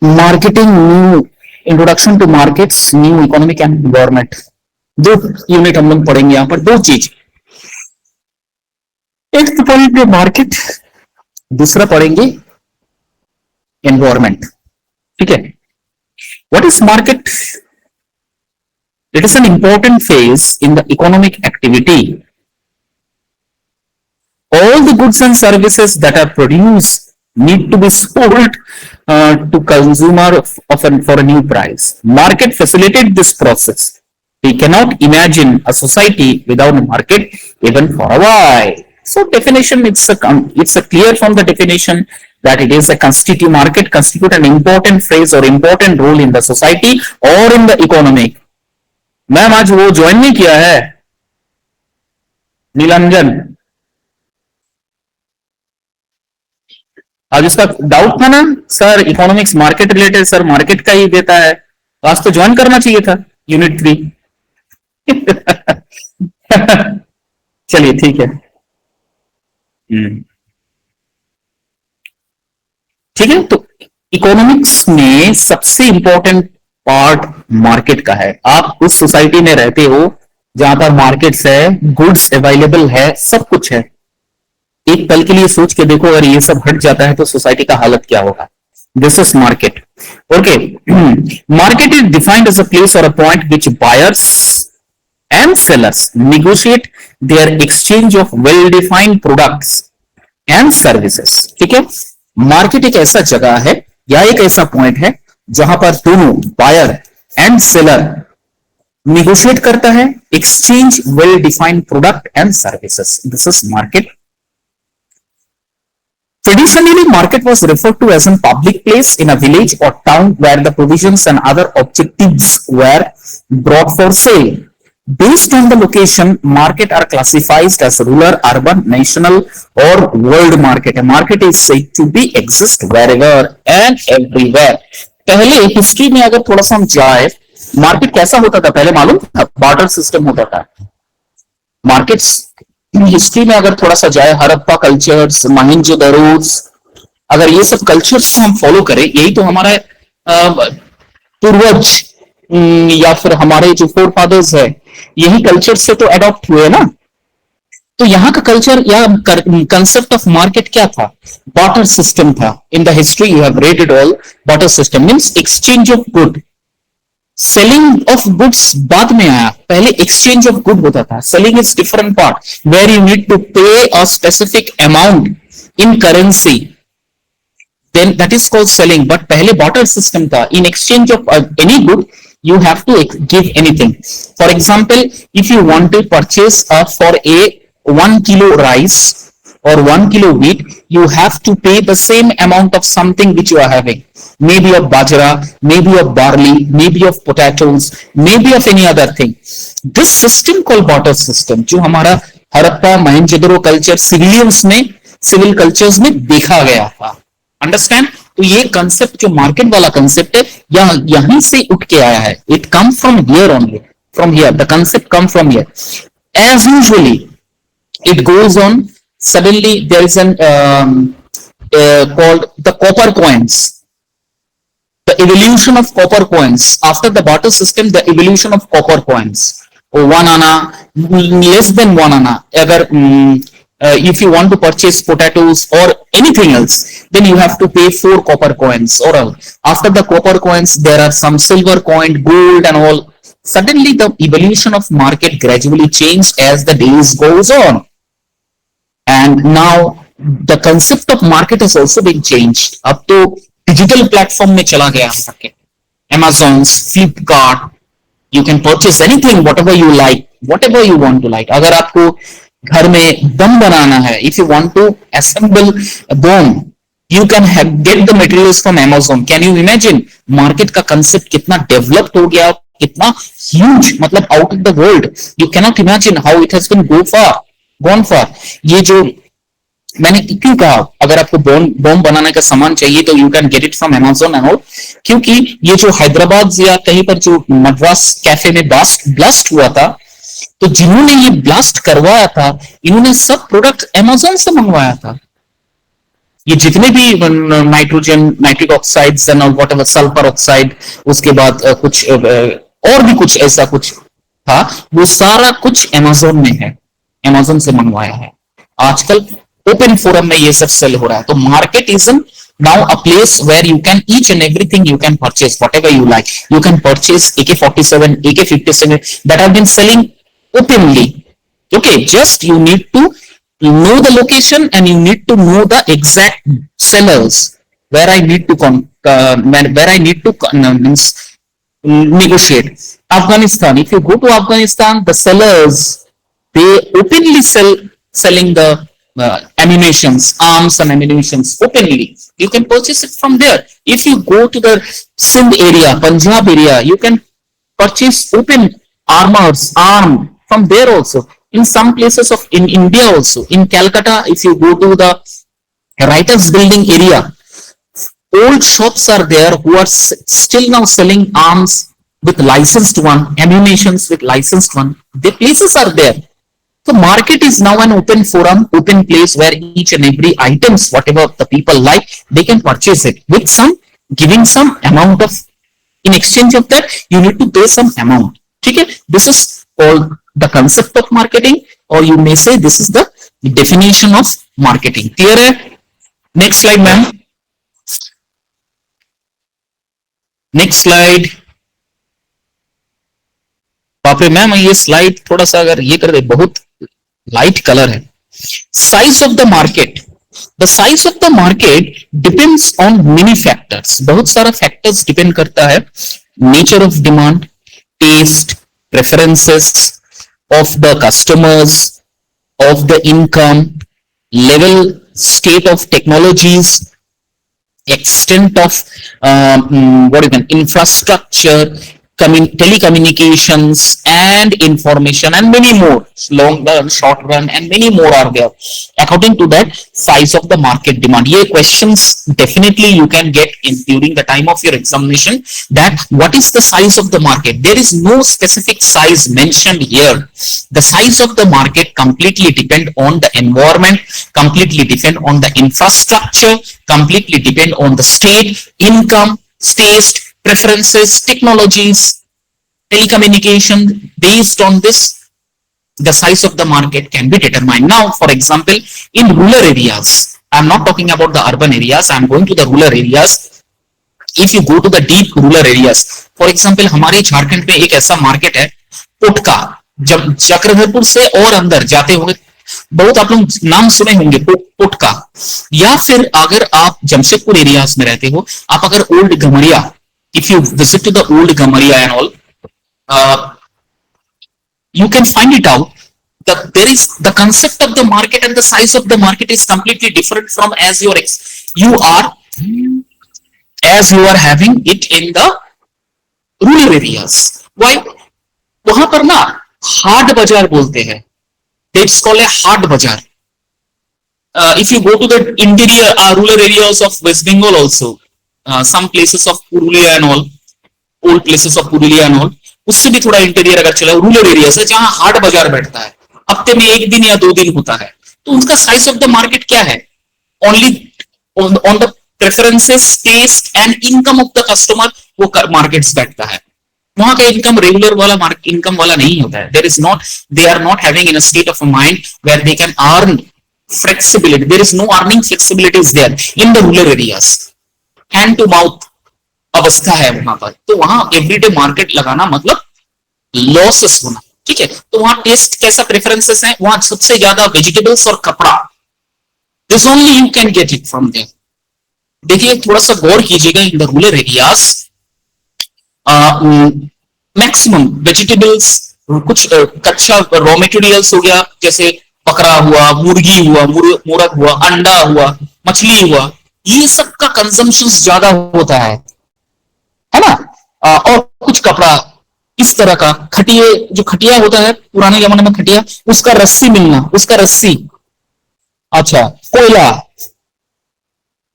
Marketing, new introduction to markets, new economic and government, दो unit हम लोग पढ़ेंगे यहां पर, दो चीज। एक तो पढ़ेंगे मार्केट, दूसरा पढ़ेंगे एनवायरमेंट। ठीक है। What is market? It is an important phase in the economic activity. All the goods and services that are produced need to be sold to consumer for a new price. Market facilitate this process. We cannot imagine a society without a market even for a while. So definition, it's a clear from the definition that it is a constitute an important phase or important role in the society or in the economic. Ma'am आज वो join नहीं किया है नीलांजन, आज इसका doubt था ना sir, economics market related, sir market का ही देता है, आज तो ज्वाइन करना चाहिए था यूनिट 3। चलिए ठीक है। ठीक है, तो इकोनॉमिक्स में सबसे इंपॉर्टेंट पार्ट मार्केट का है। आप उस सोसाइटी में रहते हो जहां पर मार्केट्स है, गुड्स अवेलेबल है, सब कुछ है। एक पल के लिए सोच के देखो, अगर ये सब हट जाता है तो सोसाइटी का हालत क्या होगा। This is market. Okay, market is defined as a place और a point which buyers and sellers negotiate their exchange of well defined products and services. ठीक है, मार्केट एक ऐसा जगह है या एक ऐसा पॉइंट है जहां पर दोनों बायर एंड सेलर नेगोशिएट करता है, exchange well defined product and services. This is market. Traditionally, market was referred to as a public place in a village or town where the provisions and other objectives were brought for sale. Based on the location, market are classified as rural, urban, national, or world market. A market is said to be exist wherever and everywhere. पहले history में अगर थोड़ा सा हम जाए, market कैसा होता था पहले मालूम था? बार्टर सिस्टम होता था। मार्केट्स हिस्ट्री में अगर थोड़ा सा जाए, हड़प्पा कल्चर्स, मोहनजोदड़ोस, अगर ये सब कल्चर्स को हम फॉलो करें, यही तो हमारा पूर्वज या फिर हमारे जो फोर फादर्स है, यही कल्चर से तो अडॉप्ट हुए ना। तो यहाँ का कल्चर या कंसेप्ट ऑफ मार्केट क्या था? बार्टर सिस्टम था। In the history you have read it all. Barter system means exchange of good. Selling of goods बाद में आया, पहले एक्सचेंज ऑफ गुड होता था। Selling is different part where you need to pay a specific amount in currency, then that is called selling. But पहले barter system था। In exchange of any good you have to give anything. For example, if you want to purchase for a 1 kilo rice or 1 kilo wheat, you have to pay the same amount of something which you are having. Maybe of bajra, maybe of barley, maybe of potatoes, maybe of any other thing. This system called barter system, जो हमारा Harappa Mohenjodaro culture civil cultures में देखा गया था। Understand? तो ये concept जो market वाला कंसेप्ट है, यहीं से उठ के आया है। It come from here only, from here the concept come from here. As usually it goes on, suddenly there is an called the copper coins, the evolution of copper coins. After the barter system, the evolution of copper coins, 1 anna, less than 1 anna, agar if you want to purchase potatoes or anything else, then you have to pay 4 copper coins. Or after the copper coins, there are some silver coin, gold and all. Suddenly the evolution of market gradually changed as the days goes on. And now the concept of market has also been changed. अब तो digital platform में चला गया market. Amazon's, Flipkart, you can purchase anything, whatever you like, whatever you want to like. अगर आपको घर में बम बनाना है, if you want to assemble a bomb, you can get the materials from Amazon. Can you imagine? Market का concept कितना developed हो गया, कितना huge, मतलब out of the world. You cannot imagine how it has been gone far. ये जो मैंने क्यों कहा, अगर आपको बॉम्ब बनाने का सामान चाहिए तो you can get it from Amazon and all, क्योंकि ये जो हैदराबाद या कहीं पर जो मद्रास कैफे में ब्लास्ट हुआ था, तो जिन्होंने ये ब्लास्ट करवाया था, इन्होंने सब प्रोडक्ट Amazon से मंगवाया था। ये जितने भी nitrogen, nitric oxides and what ever, sulphur oxide, उसके बाद कुछ और भी कुछ ऐसा कुछ था, वो सारा कुछ अमेजोन में है, अमेजोन से मंगवाया है। आजकल ओपन फोरम में ये सब सेल हो रहा है। तो market is now a place where you can each and everything you can purchase whatever you like. You can purchase AK-47, AK-57 that have been selling openly. Okay, just you need to know the location and you need to know the exact sellers where I need to where I need to means negotiate. Afghanistan, if you go to Afghanistan, the sellers, they openly selling the ammunitions, arms and ammunitions openly. You can purchase it from there. If you go to the Sindh area, Punjab area, you can purchase open arm from there also. In some places of in India also, in Calcutta, if you go to the writers building area, old shops are there who are still now selling arms with licensed one, ammunitions with licensed one. The places are there. So market is now an open forum, open place where each and every items, whatever the people like, they can purchase it with some giving some amount of, in exchange of that, you need to pay some amount. Okay? This is called the concept of marketing, or you may say this is the definition of marketing. Clear? Next slide, ma'am. Next slide. बाप रे ma'am, ये slide थोड़ा सा अगर ये कर दे, बहुत लाइट कलर है। Size of the market, the size of the market depends on many factors, बहुत सारा फैक्टर्स डिपेंड करता है। Nature of demand, taste, preferences of the customers, of the income level, state of technologies, extent of what you can infrastructure, telecommunications and information, and many more, long run, short run, and many more are there. According to that size of the market demand, ये questions definitely you can get in during the time of your examination, that what is the size of the market. There is no specific size mentioned here. The size of the market completely depend on the environment, completely depend on the infrastructure, completely depend on the state, income, taste, preferences, technologies, telecommunication. Based on this, the size of the market can be determined. Now, for example, in rural areas, I'm not talking about the urban areas, I'm going to the rural areas. If you go to the deep rural areas, for example, हमारे झारखंड में एक ऐसा market है पोटका, जब चक्रधरपुर से और अंदर जाते होंगे, बहुत आप लोग नाम सुने होंगे पोटका। या फिर अगर आप जमशेदपुर एरियाज में रहते हो, आप अगर old Gamharia, if you visit to the old Gamaria and all, you can find it out that there is the concept of the market and the size of the market is completely different from as you are having it in the rural areas. Why? वहां पर ना हाट बाजार बोलते हैं, it's called a हाट बाजार. If you go to the interior rural areas of West Bengal also, some places of Purulia and all, old places of Purulia and all, उससे भी थोड़ा इंटीरियर अगर चला, रूरल एरिया से जहां हाट बाजार बैठता है, हफ्ते में 1 दिन या 2 दिन होता है, तो उनका साइज ऑफ द मार्केट क्या है? Only on the preferences, taste and income of the customer वो मार्केट्स बैठता है। वहां का इनकम रेगुलर वाला इनकम वाला नहीं होता है। There is not, they are not having in a state of mind where they can earn flexibility, there is no earning flexibility is there in the rural areas. Hand to mouth अवस्था है वहां पर, तो वहां everyday market लगाना मतलब losses होना। ठीक है, तो वहां टेस्ट कैसा प्रेफरेंसेस है, वहां सबसे ज्यादा वेजिटेबल्स और कपड़ा, this only you can get it from there. देखिए थोड़ा सा गौर कीजिएगा, in the rural areas maximum vegetables, कुछ कच्चा रॉ मटेरियल्स हो गया, जैसे बकरा हुआ, मुर्गी हुआ, मुर्ग हुआ, अंडा हुआ, मछली हुआ, ये सब का कंजम्पशन ज्यादा होता है ना। और कुछ कपड़ा इस तरह का, खटिए, जो खटिया होता है पुराने जमाने में खटिया, उसका रस्सी मिलना, उसका रस्सी, अच्छा कोयला,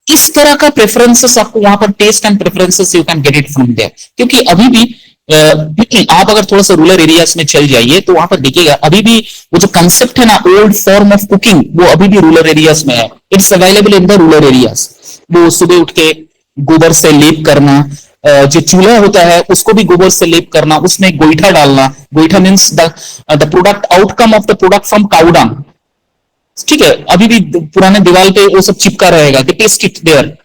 इस तरह का प्रेफरेंसेस आपको वहां पर taste and preferences you can get it from there. क्योंकि अभी भी आप अगर थोड़ा सा रूरल एरियाज में चल जाइए तो वहां पर देखिएगा अभी भी वो जो कंसेप्ट है ना, ओल्ड फॉर्म ऑफ कुकिंग, वो अभी भी रूरल एरियाज में है। It's available in the rural areas. वो सुबह उठ के गोबर से लेप करना, जो चूल्हा होता है उसको भी गोबर से लेप करना, उसमें गोईठा डालना। गोईठा means the product, outcome of the product from cow dung. ठीक है, अभी भी पुराने दीवार पे वो सब चिपका रहेगा कि paste it there,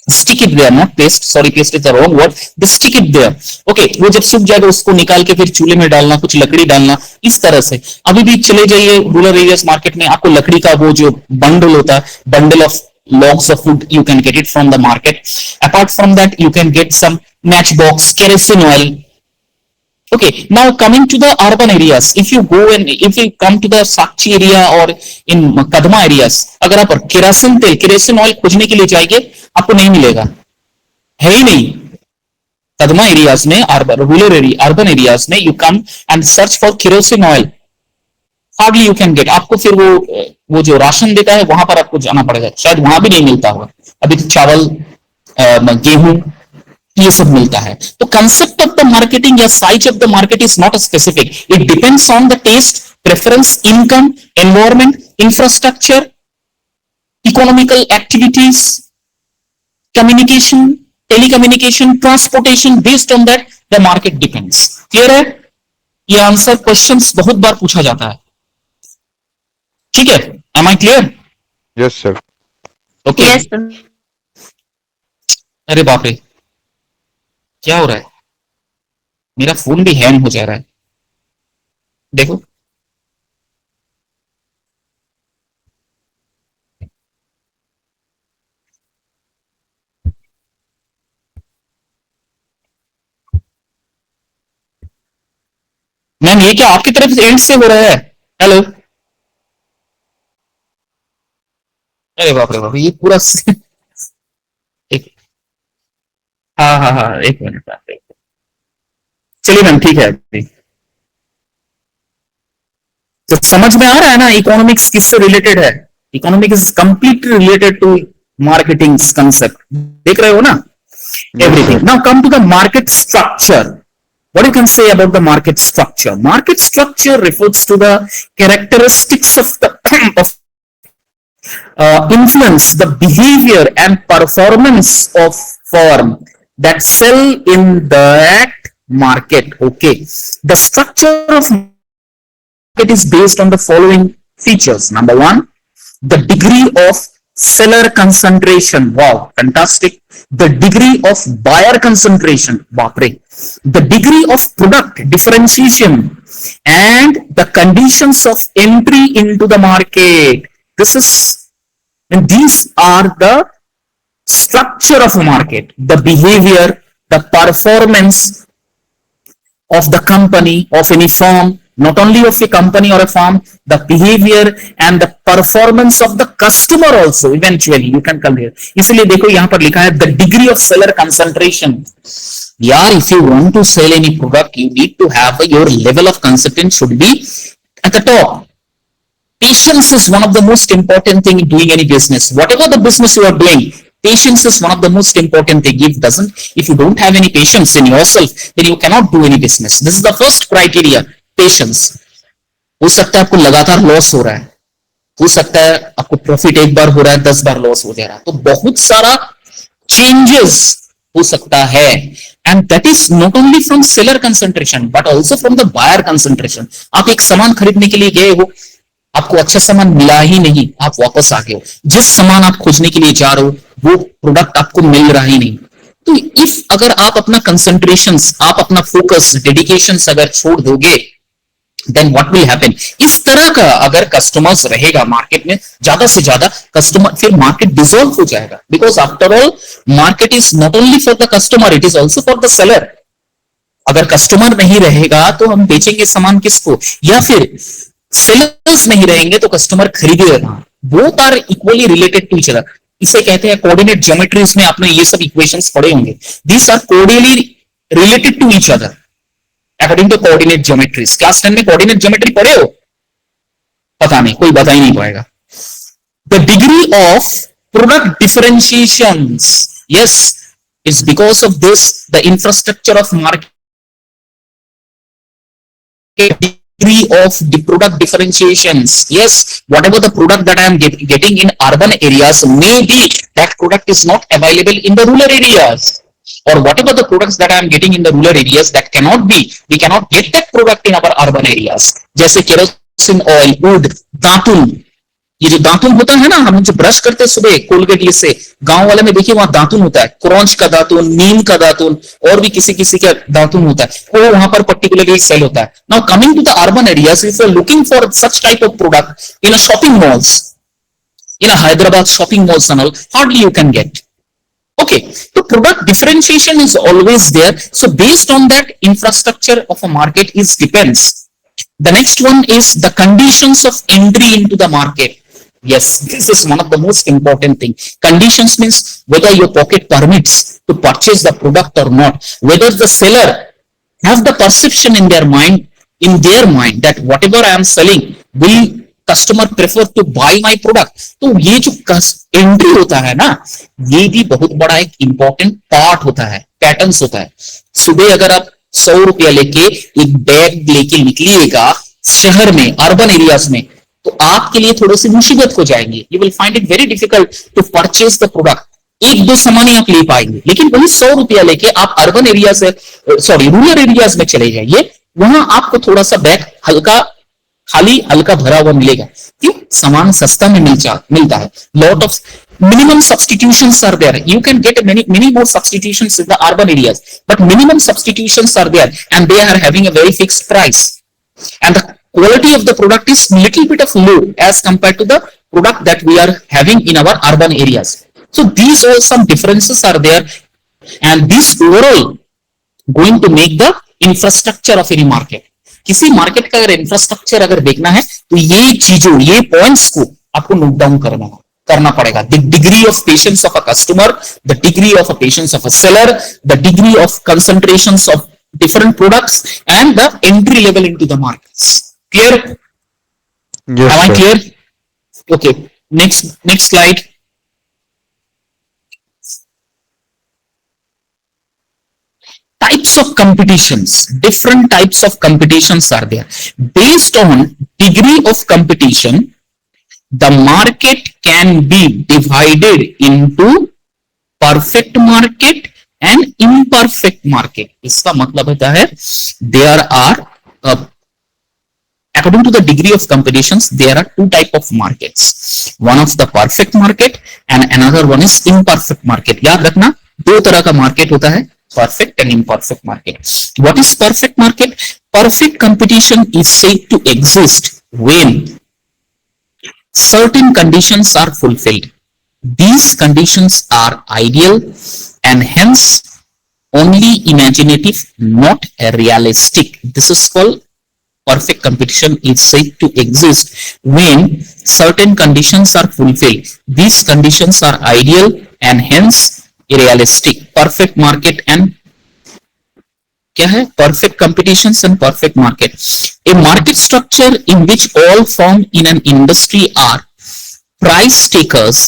stick it there, not paste, sorry paste is the wrong word, the stick it there. Okay, वो जब सूख जाएगा उसको निकाल के फिर चूल्हे में डालना, कुछ लकड़ी डालना, इस तरह से। अभी भी चले जाइए रूरल एरियाज मार्केट में, आपको लकड़ी का वो जो बंडल होता है, bundle of logs of wood, you can get it from the market. Apart from that, you can get some matchbox, kerosene oil. Okay, now coming to the urban areas, if you go and if you come to the Sakchi area or in Kadma areas, अगर आप kerosene तेल, kerosene oil खोजने के लिए जाएंगे, आपको नहीं मिलेगा, है ही नहीं। कदमा एरियाज में, रूरल एरिया, अर्बन एरियाज में, you come and search for kerosene oil, hardly you can gate. आपको फिर वो जो राशन देता है वहां पर आपको जाना पड़ेगा, शायद वहां भी नहीं मिलता होगा। अभी तो चावल, गेहूं, ये सब मिलता है। तो कंसेप्ट ऑफ द मार्केटिंग या size of the market is not specific, it depends on the taste, preference, income, environment, infrastructure, economical activities, communication, telecommunication, transportation, based on that the market depends. Clear है? ये answer questions बहुत बार पूछा जाता है। ठीक है, am I clear? Yes sir. Okay. अरे बाप रे, क्या हो रहा है? मेरा फोन भी हैंग हो जा रहा है, देखो। मैम ये क्या आपकी तरफ एंड से हो रहा है? हेलो, अरे बाप रे बाप, ये पूरा एक, हाँ हाँ हाँ, एक मिनट। चलिए मैम, ठीक है अभी। तो समझ में आ रहा है ना इकोनॉमिक्स किससे रिलेटेड है? Economics is completely related to marketing concept. देख रहे हो ना? Everything. Now come to the market structure. What you can say about the market structure? Market structure refers to the characteristics of the of influence the behavior and performance of firm that sell in that market. Okay, the structure of market is based on the following features. Number one, the degree of seller concentration. Wow, fantastic. The degree of buyer concentration. Bapre. The degree of product differentiation and the conditions of entry into the market. These are the structure of a market. The behavior, the performance of the company, of any firm, not only of a company or a firm, the behavior and the performance of the customer also eventually you can come here. इसलिए देखो यहां पर लिखा है the degree of seller concentration. यार, if you want to sell any product, you need to have your level of concentration should be at the top. Patience is one of the most important thing in doing any business. Whatever the business you are doing, patience is one of the most important thing. If you don't have any patience in yourself, then you cannot do any business. This is the first criteria, patience. हो सकता है आपको लगातार loss हो रहा है, हो सकता है आपको प्रॉफिट एक बार हो रहा है, 10 बार लॉस हो जा रहा है, तो बहुत सारा चेंजेस हो सकता है। And that is not only from seller concentration but also from the buyer concentration. आप एक सामान खरीदने के लिए गए हो, आपको अच्छा सामान मिला ही नहीं, आप वापस आ गए हो। जिस सामान आप खोजने के लिए जा रहे हो वो प्रोडक्ट आपको मिल रहा ही नहीं। तो इफ अगर आप अपना कंसंट्रेशन, आप अपना फोकस, डेडिकेशन अगर छोड़ दोगे, देन व्हाट विल हैपन? इस तरह का अगर कस्टमर्स रहेगा मार्केट में, ज्यादा से ज्यादा कस्टमर, फिर मार्केट डिसॉल्व हो जाएगा। Because after all market is not only for the customer, it is also for the seller. अगर कस्टमर नहीं रहेगा तो हम बेचेंगे सामान किसको? या फिर सेलर्स नहीं रहेंगे तो कस्टमर खरीदेगा कहां? Both are equally related to each other. इसे कहते हैं कोऑर्डिनेट ज्योमेट्रीज में आपने ये सब इक्वेशंस पढ़े होंगे। These are coordinately related to each other according to coordinate geometries. Class 10 में कोऑर्डिनेट ज्योमेट्री पढ़े हो? पता नहीं, कोई बता ही नहीं पाएगा। The degree of product differentiations, yes, it's because of this the infrastructure of market degree of the product differentiations. Yes, whatever the product that I am getting in urban areas, maybe that product is not available in the rural areas. Or whatever the products that I am getting in the rural areas, that cannot be, we cannot get that product in our urban areas. जैसे kerosene oil, would, दातुन, ये जो दातुन होता है ना, हम जो brush करते हैं सुबह कोलगेट ये से, गांव वाले में देखिए वहां दातुन होता है, क्रॉन्च का दातुन, नीम का दातुन, और भी किसी किसी का दातुन होता है, वो वहां पर पर्टिकुलरली सेल होता है. Now coming to the urban areas, if you are looking for such type of product in a shopping malls, in a Hyderabad shopping malls and all, hardly you can get. Okay, so product differentiation is always there. So based on that, infrastructure of a market is depends. The next one is the conditions of entry into the market. Yes, this is one of the most important thing. Conditions means whether your pocket permits to purchase the product or not, whether the seller have the perception in their mind that whatever I am selling will customer prefer to buy my product. तो ये जो entry होता है ना, ये भी बहुत बड़ा एक इंपॉर्टेंट पार्ट होता है, पैटर्न्स होता है. सुबह अगर आप 100 रुपया लेके एक बैग लेके निकलिएगा शहर में, अर्बन एरियाज में, तो आपके लिए थोड़ी सी मुसीबत हो जाएंगे. You will find it very difficult to purchase the product. एक दो सामान ही आप ले पाएंगे, लेकिन वही 100 रुपया लेके आप अर्बन एरिया से, सॉरी रूरल एरियाज में चले जाइए, वहां आपको थोड़ा सा बैग हल्का खाली हल्का भरा हुआ मिलेगा. क्यों? सामान सस्ता में मिलता है. Lot of minimum substitutions are there. You can get many more substitutions in the urban areas, but minimum substitutions are there, and they are having a very fixed price, and the quality of the product is little bit of low as compared to the product that we are having in our urban areas. So these are some differences are there, and this overall going to make the infrastructure of any market. किसी market का अगर infrastructure अगर देखना है, तो ये चीजों, ये पॉइंट्स को आपको नोट डाउन करना पड़ेगा. The degree of patience of a customer, the degree of a patience of a seller, the degree of concentration of different products, and the entry level into the markets. Clear? Yes, Am I sir. clear? Okay. Next slide. Types of competitions, different types of competitions are there. Based on degree of competition, the market can be divided into perfect market and imperfect market. इसका मतलब होता है there are according to the degree of competitions, there are two type of markets. One of the perfect market and another one is imperfect market. याद रखना, दो तरह का market होता है, perfect and imperfect market. What is perfect market? Perfect competition is said to exist when certain conditions are fulfilled. These conditions are ideal and hence only imaginative, not realistic. This is called perfect competition is said to exist when certain conditions are fulfilled. These conditions are ideal and hence realistic. Perfect market and क्या है? Perfect competitions and perfect market. A market structure in which all firms in an industry are price takers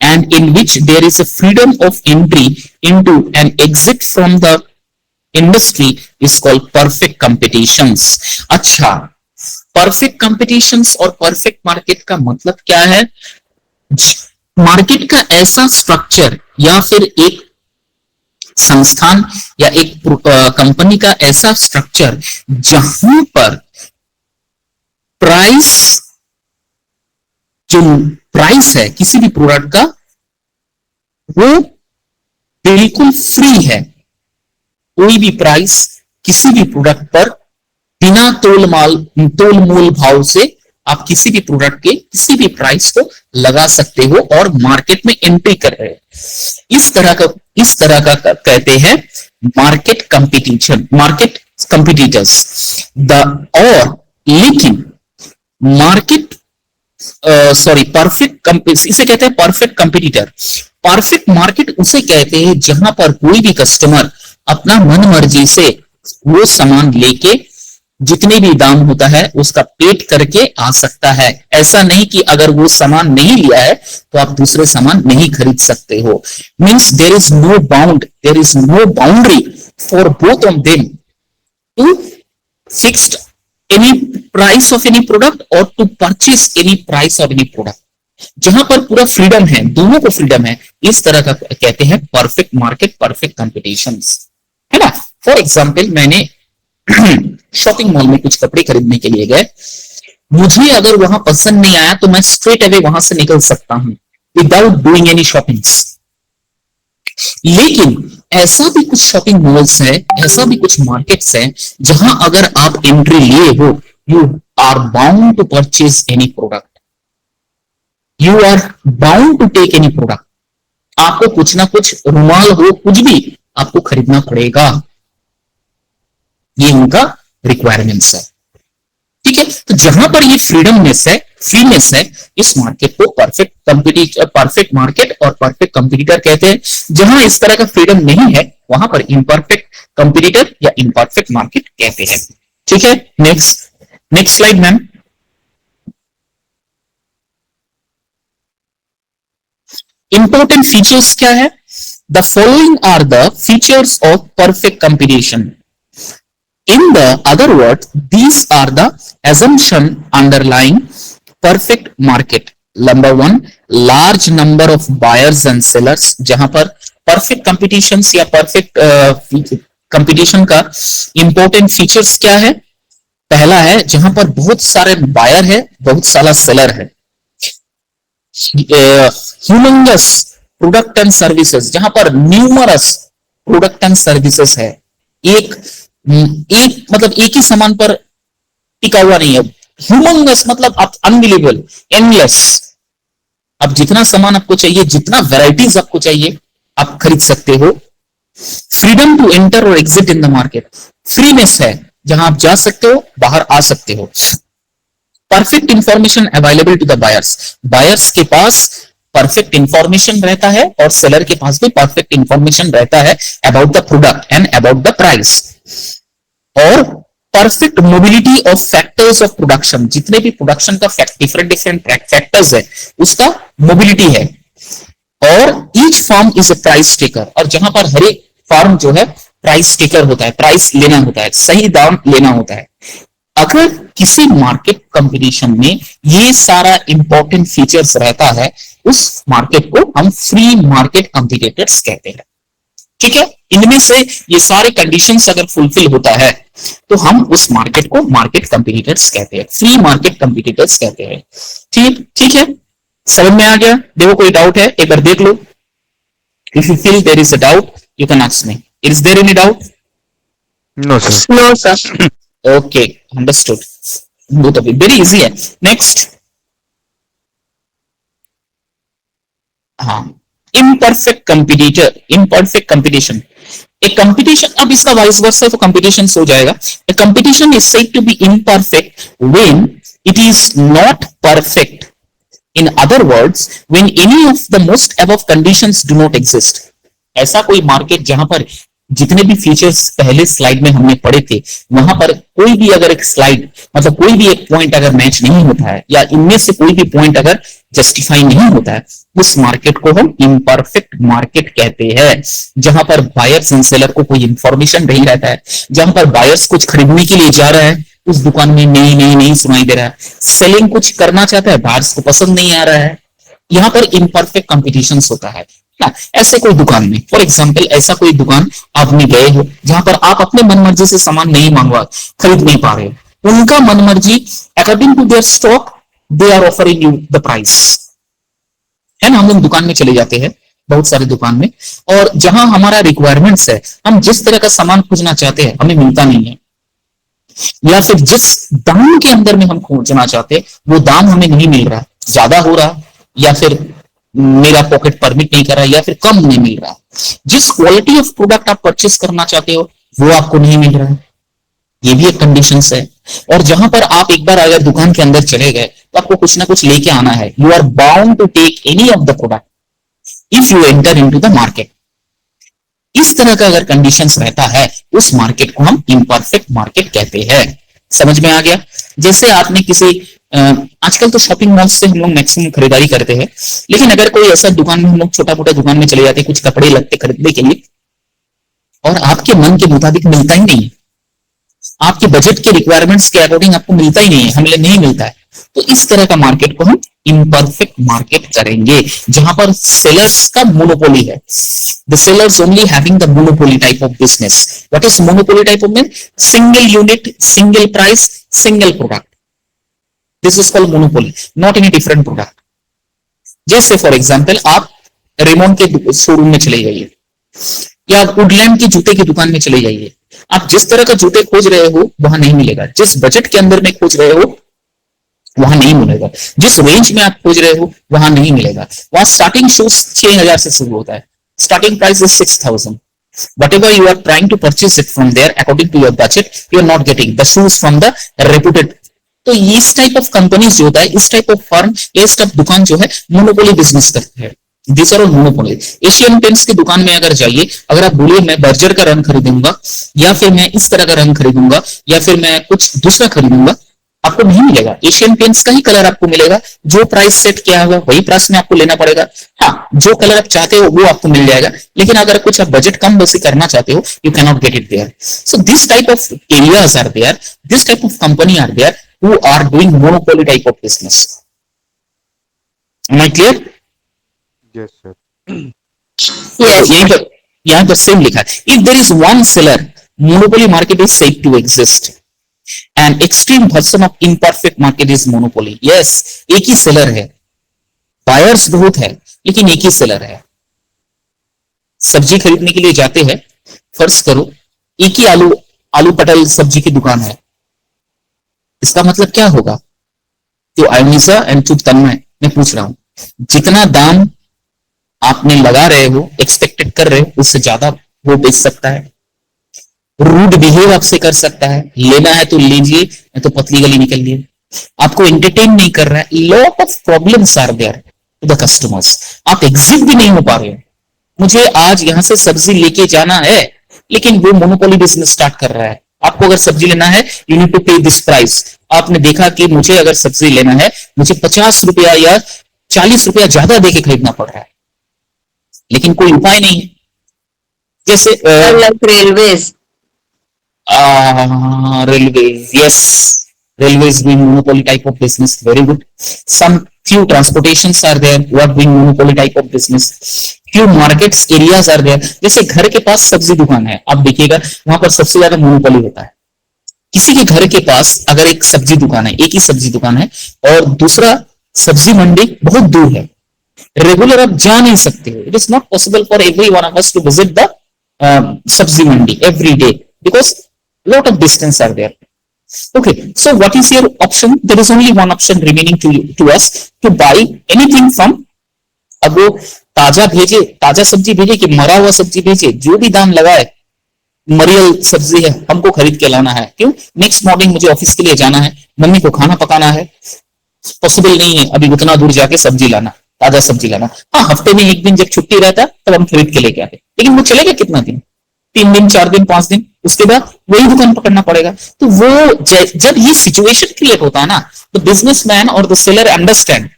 and in which there is a freedom of entry into and exit from the industry is called perfect competitions. अच्छा, perfect competitions और perfect market का मतलब क्या है? Market का ऐसा structure या फिर एक संस्थान या एक कंपनी का ऐसा स्ट्रक्चर जहां पर प्राइस, जो प्राइस है किसी भी प्रोडक्ट का, वो बिल्कुल फ्री है. कोई भी प्राइस किसी भी प्रोडक्ट पर बिना तोल मोल भाव से आप किसी भी प्रोडक्ट के किसी भी प्राइस को लगा सकते हो और मार्केट में एंट्री कर रहे हो. इस तरह का कहते हैं मार्केट कंपटीशन, मार्केट कंपिटिटर्स. और लेकिन मार्केट परफेक्ट, इसे कहते हैं परफेक्ट कंपटीटर. परफेक्ट मार्केट उसे कहते हैं जहां पर कोई भी कस्टमर अपना मन मर्जी से वो सामान लेके जितने भी दाम होता है उसका पेड करके आ सकता है. ऐसा नहीं कि अगर वो सामान नहीं लिया है तो आप दूसरे सामान नहीं खरीद सकते हो. Means there is no boundary for both of them to fixed any price of any product और to purchase any price of any product, जहां पर पूरा फ्रीडम है, दोनों को फ्रीडम है, इस तरह का कहते हैं परफेक्ट मार्केट, परफेक्ट कंपटीशन, है ना। फॉर एग्जाम्पल, मैंने शॉपिंग मॉल में कुछ कपड़े खरीदने के लिए गए, मुझे अगर वहां पसंद नहीं आया तो मैं स्ट्रेट अवे वहां से निकल सकता हूं विदाउट डूइंग एनी शॉपिंग्स। लेकिन ऐसा भी कुछ शॉपिंग मॉल्स है, ऐसा भी कुछ मार्केट्स है जहां अगर आप एंट्री लिए हो, you are bound to purchase any product, you are bound to take any product. आपको कुछ ना कुछ, रुमाल हो, कुछ भी आपको खरीदना पड़ेगा, ये उनका रिक्वायरमेंट्स है। ठीक है, तो जहां पर ये फ्रीडमनेस है, फ्रीनेस है, इस मार्केट को परफेक्ट मार्केट और परफेक्ट कंपटीटर कहते हैं। जहां इस तरह का फ्रीडम नहीं है, वहां पर इम्परफेक्ट कंपटीटर या इम्परफेक्ट मार्केट कहते हैं। ठीक है, next slide ma'am. Important features क्या है? The following are the features of perfect competition. In the other words, these are the assumption underlying perfect market. Number one, large number of buyers and sellers. जहां पर perfect competitions या perfect competition का important features क्या है? पहला है जहां पर बहुत सारे बायर है, बहुत सारा सेलर है। ह्यूमंगस प्रोडक्ट एंड सर्विसेज, जहां पर न्यूमरस प्रोडक्ट एंड सर्विसेज है, एक मतलब एक ही सामान पर टिका हुआ नहीं है। ह्यूमंगस मतलब आप अनबिलीवेबल, एंडलेस, अब जितना सामान आपको चाहिए, जितना वैरायटीज आपको चाहिए, आप खरीद सकते हो। फ्रीडम टू एंटर और exit in the market, freeness है, जहां आप जा सकते हो, बाहर आ सकते हो। Perfect information available to the buyers, buyers के पास परफेक्ट इंफॉर्मेशन रहता है और सेलर के पास भी परफेक्ट इंफॉर्मेशन रहता है about the product and about the price. और perfect mobility of factors of production, जितने भी प्रोडक्शन का डिफरेंट फैक्टर्स है, उसका मोबिलिटी है। और each firm is a price taker, और जहां पर हर एक फार्म जो है प्राइस टेकर होता है, प्राइस लेना होता है, सही दाम लेना होता है। अगर किसी मार्केट कंपटीशन में ये सारा इंपॉर्टेंट फीचर्स रहता है, उस मार्केट को हम फ्री मार्केट कंपटीटर्स कहते हैं। ठीक है, इनमें से ये सारे कंडीशंस अगर फुलफिल होता है तो हम उस मार्केट को मार्केट कंपटीटर्स कहते हैं, फ्री मार्केट कंपटीटर्स कहते हैं। ठीक है, समझ में आ गया? देखो कोई डाउट है एक बार देख लो। If you feel there is a doubt, you can ask me. Is there any doubt? No sir. No sir. Okay, understood. बहुत अभी वेरी इजी है। नेक्स्ट, हाँ, imperfect competitor, imperfect competition. A competition, अब इसका वाइस वर्सा तो competition हो जाएगा। A competition is said to be imperfect when it is not perfect. In other words, when any of the most above conditions do not exist. ऐसा कोई market जहां पर जितने भी फीचर्स पहले स्लाइड में हमने पढ़े थे, वहां पर कोई भी अगर एक स्लाइड, मतलब कोई भी एक पॉइंट अगर मैच नहीं होता है, या इनमें से कोई भी पॉइंट अगर जस्टिफाई नहीं होता है, उस मार्केट को हम इम्परफेक्ट मार्केट कहते हैं। जहां पर बायर्स एंड सेलर को कोई इंफॉर्मेशन नहीं रहता है, जहां पर बायर्स कुछ खरीदने के लिए जा रहा है, उस दुकान में नहीं सुनाई दे रहा है, सेलिंग कुछ करना चाहता है, बायर्स को पसंद नहीं आ रहा है, यहां पर इम्परफेक्ट कंपटीशन होता है। ऐसे कोई दुकान में, फॉर एग्जाम्पल, ऐसा कोई दुकान आपने गए हो जहां पर आप अपने मनमर्जी से सामान नहीं मंगवा, खरीद नहीं पा रहे, उनका मनमर्जी according to their stock they are offering you the price, है ना। हम लोग दुकान में चले जाते हैं, बहुत सारे दुकान में, और जहां हमारा रिक्वायरमेंट्स है, हम जिस तरह का सामान खोजना चाहते हैं हमें मिलता नहीं है, या फिर जिस दाम के अंदर में हम खोजना चाहते हैं वो दाम हमें नहीं मिल रहा, ज्यादा हो रहा, या फिर मेरा पॉकेट परमिट नहीं कर रहा, या फिर कम नहीं मिल रहा। जिस क्वालिटी ऑफ प्रोडक्ट आप परचेस करना चाहते हो वो आपको नहीं मिल रहा है, ये भी एक कंडीशंस है। और जहां पर आप एक बार अगर दुकान के अंदर चले गए तो आपको कुछ ना कुछ लेके आना है, you are bound to take any of the product if you enter into the market. इस तरह का अगर कंडीशंस रहता है, उस मार्केट को हम इम्परफेक्ट मार्केट कहते हैं। समझ में आ गया? जैसे आपने किसी आजकल तो शॉपिंग मॉल से हम लोग मैक्सिमम खरीदारी करते हैं, लेकिन अगर कोई ऐसा दुकान में हम लोग छोटा मोटा दुकान में चले जाते हैं कुछ कपड़े लगते खरीदने के लिए, और आपके मन के मुताबिक मिलता ही नहीं, आपके बजट के रिक्वायरमेंट्स के अकॉर्डिंग आपको मिलता ही नहीं है, हमें नहीं मिलता है। तो इस तरह का मार्केट को हम इम्परफेक्ट मार्केट करेंगे, जहां पर सेलर्स का मोनोपोली है। The sellers only having the monopoly type of business. What is monopoly type of business? Single unit, single price, single product. This is called monopoly, not any different product. जैसे for example आप Ramon के showroom में चले जाइए या Woodland की जूते की दुकान में चले जाइए, आप जिस तरह का जूते खोज रहे हो वहां नहीं मिलेगा, जिस बजट के अंदर में खोज रहे हो वहां नहीं मिलेगा, जिस रेंज में आप खोज रहे हो वहां नहीं मिलेगा। वहां स्टार्टिंग शूज 6,000 से शुरू होता है, starting price is 6,000. Whatever you are trying to purchase it from there according to your budget, you are not getting the shoes from the reputed. तो इस टाइप ऑफ कंपनीज जो होता है, इस टाइप ऑफ फर्म, इस type दुकान जो है मोनोपोली बिजनेस करते हैं। This are all monopoly. Asian Paints की दुकान में अगर जाइए, अगर आप बोलिए मैं बर्जर का रंग खरीदूंगा या फिर मैं इस तरह का रंग खरीदूंगा या फिर मैं कुछ दूसरा खरीदूंगा, आपको नहीं मिलेगा। एशियन पेंट्स का ही कलर आपको मिलेगा, जो प्राइस सेट किया हुआ वही प्राइस में आपको लेना पड़ेगा। हाँ, जो कलर आप चाहते हो वो आपको मिल जाएगा, लेकिन अगर कुछ आप बजट कम वैसे करना चाहते हो, you can not get it there. So this type of areas are there, this type of company are there who are doing monopoly type of business. Am I clear? Yes, sir. Yes. यहाँ पर same लिखा है, if there is one seller, monopoly market is safe to exist. An extreme version of imperfect market is monopoly. Yes, एक ही seller है, buyers बहुत है लेकिन एक ही सेलर है। सब्जी खरीदने के लिए जाते हैं, फर्ज करो एक ही आलू पटल सब्जी की दुकान है, इसका मतलब क्या होगा? तो आयोनिजा एंड टू तन्मय मैं पूछ रहा हूं, जितना दाम आपने लगा रहे हो, एक्सपेक्टेड कर रहे हो, उससे ज्यादा वो बेच सकता है, रूड बिहेव आपसे कर सकता है, लेना है तो लीजिए नहीं तो पतली गली निकल लिए, आपको एंटरटेन नहीं कर रहा है। Lot of problems are there to the customers, आप एग्जिट भी नहीं हो पा रहे हो। मुझे आज यहां से सब्जी लेके जाना है, लेकिन वो मोनोपोली बिजनेस स्टार्ट कर रहा है। आपको अगर सब्जी लेना है, यू नीड टू पे दिस प्राइस। आपने देखा कि मुझे अगर सब्जी लेना है, मुझे 50 रुपया या 40 रुपया ज्यादा देके खरीदना पड़ रहा है, लेकिन कोई उपाय नहीं है। जैसे railways, railways, yes, railways doing monopoly type of business, very good. Some few transportations are there who are doing monopoly type of business. Few markets areas are there. जैसे घर के पास सब्जी दुकान है, आप देखिएगा वहां पर सबसे ज्यादा मोनोपोली होता है। किसी के घर के पास अगर एक सब्जी दुकान है, एक ही सब्जी दुकान है और दूसरा सब्जी मंडी बहुत दूर है, रेगुलर आप जा नहीं सकते हो। It is not possible for every one of us to visit the sabzi mandi every day because lot of distance are there. Okay, so what is your option? There is only one option remaining to us to buy anything from, अब वो ताजा भेजे, ताजा सब्जी भेजे कि मरा हुआ सब्जी भेजे, जो भी दाम लगाए, मरियल सब्जी है हमको खरीद के लाना है। क्यों? नेक्स्ट मॉर्निंग मुझे ऑफिस के लिए जाना है, मम्मी को खाना पकाना है, पॉसिबल नहीं है अभी उतना दूर जाके सब्जी लाना, ताजा सब्जी लाना। हाँ, हफ्ते में एक दिन जब छुट्टी रहता तब हम खरीद के लेके आते, लेकिन वो चलेगा कितना दिन? 3 दिन, 4 दिन, 5 दिन, उसके बाद वही दुकान पकड़ना पड़ेगा। तो वो जब ये सिचुएशन क्रिएट होता है ना, द बिजनेसमैन और द सेलर अंडरस्टैंड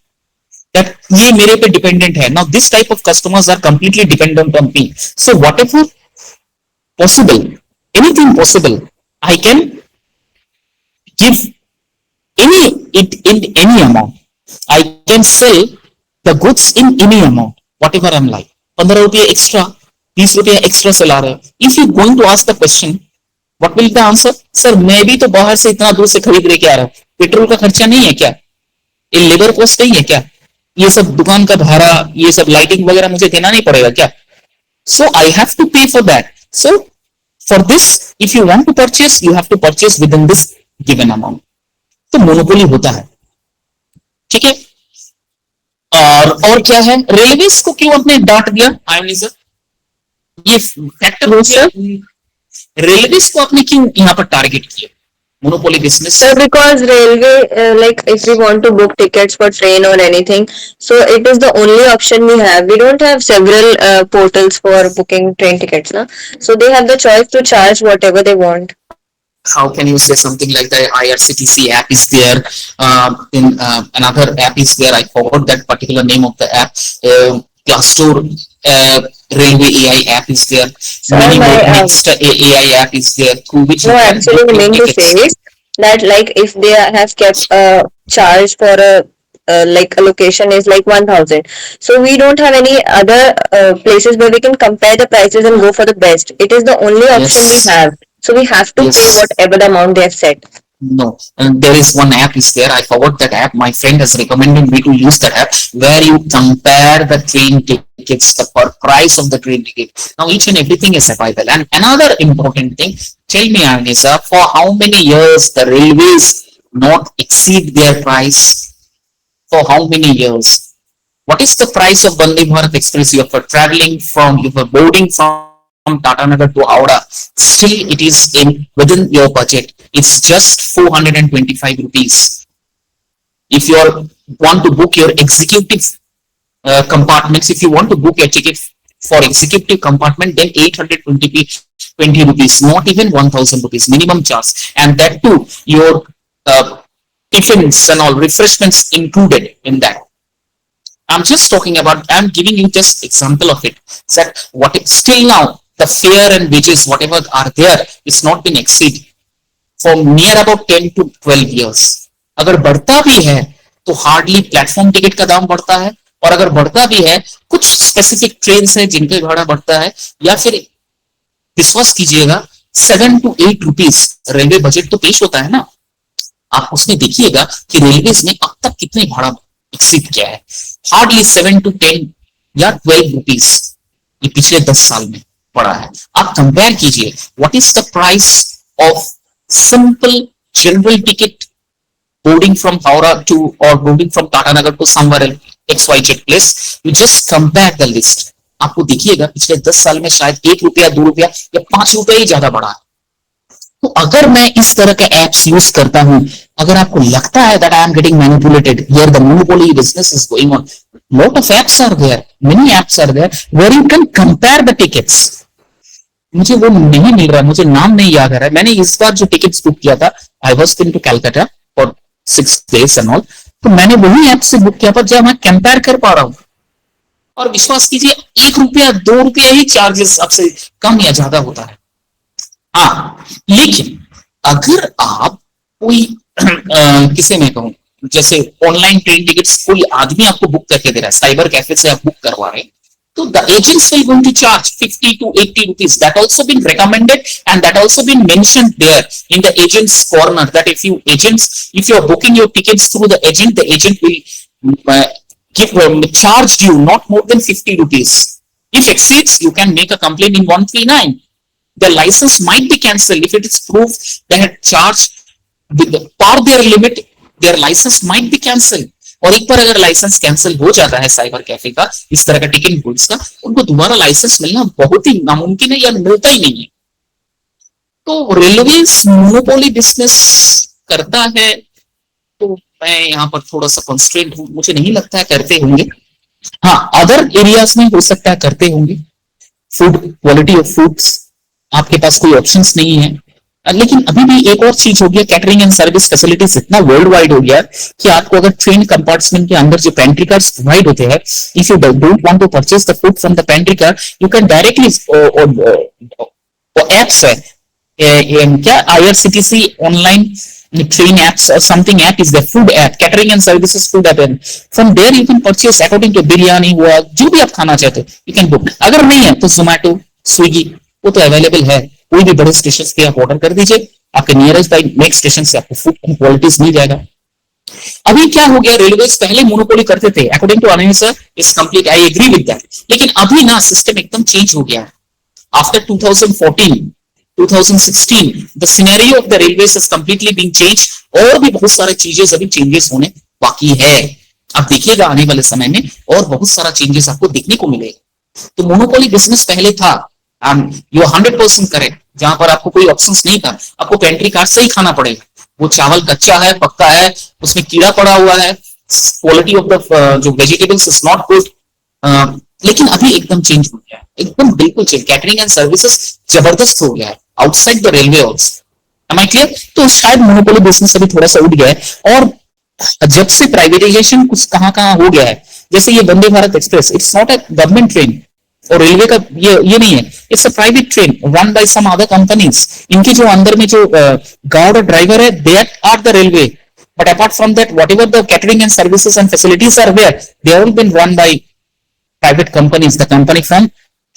दैट ये मेरे पे डिपेंडेंट है। Now this type of customers are completely dependent on me, so whatever possible, anything possible, I can give in any amount. I can sell the goods in any amount, whatever I'm like. 15 रुपये extra, 20 रुपये extra चला रहे हो। If you going to ask the question, what will the answer? Sir मैं भी तो बाहर से इतना दूर से खरीद लेके आ रहा हूँ, पेट्रोल का खर्चा नहीं है क्या? ये लेबर कॉस्ट नहीं है क्या? ये सब दुकान का भाड़ा, ये सब लाइटिंग वगैरह मुझे देना नहीं पड़ेगा क्या? So I have to pay for that. So for this, if you want to purchase, you have to purchase within this given amount. तो मोनोपोली होता है, ठीक है। और क्या है, रेलवेज को क्यों आपने डांट दिया आयोनिजा? ये फैक्टर हो गया, रेलवेज को आपने क्यों यहाँ पर टारगेट किया monopoly business? So because railway, like if we want to book tickets for train or anything, so it is the only option we have. We don't have several portals for booking train tickets, na? So they have the choice to charge whatever they want. How can you say something like the IRCTC app is there? In another app is there. I forgot that particular name of the app. Glassdoor railway AI app is there. Sir, Many my more next AI app is there through which no, you can actually, book I your mean to say tickets. is that like if they have kept a charge for a like a location is like 1,000, so we don't have any other places where we can compare the prices and go for the best. It is the only option we Yes, have, so we have to pay yes. whatever the amount they have set. No, and there is one app is there. I forgot that app. My friend has recommended me to use that app where you compare the train tickets, the per price of the train ticket. Now each and everything is available. And another important thing, tell me, Anisa, for how many years the railways not exceed their price? For how many years? What is the price of Vande Bharat Express? You are for traveling from, you are boarding from Tatanagar to Howrah. Still, it is in within your budget. It's just 425 rupees. If you are, want to book your executive compartments, if you want to book a ticket for executive compartment, then 820 rupees, not even 1000 rupees minimum charge, and that too your uh, tiffins and all refreshments included in that. I'm just talking about, I'm giving you just example of it. That what it, still now the fare and wages, whatever are there, is not been exceeded for near about 10 to 12 years. अगर बढ़ता भी है तो hardly platform ticket का दाम बढ़ता है, और अगर बढ़ता भी है कुछ स्पेसिफिक ट्रेन है जिनका भाड़ा बढ़ता है, या फिर विश्वास कीजिएगा 7 to 8 रुपीज रेलवे बजट तो पेश होता है ना, आप उसमें देखिएगा कि रेलवेज ने अब तक कितने भाड़ा एक्सीड किया है. हार्डली 7 to 10 या 12 रुपीज ये पिछले 10 साल में पड़ा है. आप कंपेयर कीजिए what is the price of simple general ticket boarding from Howrah to or boarding from Tatanagar to somewhere else XYZ place. You just compare the list. आपको देखिएगा पिछले 10 साल में शायद 1 रुपया 2 रुपया या 5 रुपया ही ज्यादा बढ़ा है. तो अगर मैं इस तरह के एप्स यूज करता हूं, अगर आपको लगता है that I am getting manipulated, here the monopoly business is going on, lot of apps are there, many apps are there where you can compare the tickets. मुझे वो नहीं मिल रहा, मुझे नाम नहीं याद आ रहा है. मैंने इस बार जो टिकट्स बुक किया था, I was into Calcutta for 6 days and all, तो मैंने वही ऐप से बुक किया था जब मैं कंपेयर कर पा रहा हूं. और विश्वास कीजिए 1 रुपया 2 रुपया ही चार्जेस आपसे कम या ज्यादा होता है. हाँ, लेकिन अगर आप कोई किसे मैं कहूं, जैसे ऑनलाइन ट्रेन टिकट्स कोई आदमी आपको बुक करके दे रहा है, साइबर कैफे से आप बुक करवा रहे हैं, so the agents will going to charge 50 to 80 rupees. That also been recommended and that also been mentioned there in the agent's corner, that if you are booking your tickets through the agent will charge you not more than 50 rupees. If exceeds, you can make a complaint in 139. The license might be cancelled if it is proved they had charged for their limit. Their license might be cancelled. और एक बार अगर licence cancel हो जाता है cyber cafe का, इस तरह का टिकट गुड्स का, उनको दोबारा लाइसेंस मिलना बहुत ही नामुमकिन है या मिलता ही नहीं है. तो रेलवे मोनोपोली बिजनेस करता है, तो मैं यहाँ पर थोड़ा सा कंस्ट्रेंट हूं, मुझे नहीं लगता है करते होंगे. हाँ, अदर एरियाज में हो सकता है करते होंगे. फूड, क्वालिटी ऑफ फूड्स, आपके पास कोई ऑप्शंस नहीं है. लेकिन अभी भी एक और चीज हो गया, कैटरिंग एंड सर्विस फैसिलिटीज इतना वर्ल्ड वाइड हो गया कि आपको अगर ट्रेन कंपार्टमेंट के अंदर जो पेंट्री कार्ड्स प्रोवाइड होते हैं, if you don't want to purchase the food from the pantry card, you can directly apps है क्या, IRCTC online train apps or something app is the food app, catering and services food app, and from there you can purchase according to biryani हुआ, जो भी आप खाना चाहते हो you can book. अगर नहीं है तो Zomato, Swiggy वो तो अवेलेबल है, कोई भी बड़े स्टेशन पे आप ऑर्डर कर दीजिए, आपके नियरेस्ट बाई नेक्स्ट स्टेशन से आपको फूड क्वालिटीज मिल जाएगा. अभी क्या हो गया, रेलवेज पहले मोनोपोली करते थे, according to Anil sir is complete, I agree with that, लेकिन अभी ना सिस्टम एकदम चेंज हो गया है. After 2014 2016 the scenario of the railways has completely been changed, और भी बहुत सारे चीजें अभी चेंजेस होने बाकी है. आप देखिएगा आने वाले समय में और बहुत सारा चेंजेस आपको देखने को मिलेगा. तो मोनोपोली बिजनेस पहले था, यू 100% करेक्ट, जहां पर आपको कोई ऑप्शंस नहीं था, आपको पेंट्री कार्ड से ही खाना पड़ेगा. वो चावल कच्चा है, पक्का है, उसमें कीड़ा पड़ा हुआ है, क्वालिटी ऑफ द जो वेजिटेबल्स इज नॉट गुड. लेकिन अभी एकदम चेंज हो गया है, एकदम बिल्कुल चेंज. कैटरिंग एंड सर्विसेज जबरदस्त हो गया है outside the railway also. Am I clear? तो शायद मोनोपोली बिजनेस अभी थोड़ा सा उठ गया है. और जब से प्राइवेटाइजेशन कुछ कहां कहां हो गया है, जैसे ये Vande Bharat express, it's not a government train, और रेलवे का ये नहीं है, it's a private train run by some other companies. इनके जो अंदर में जो गार्ड और ड्राइवर है, they are the railway, but apart from that, whatever the catering and services and facilities are there, they all been run by private companies. The company from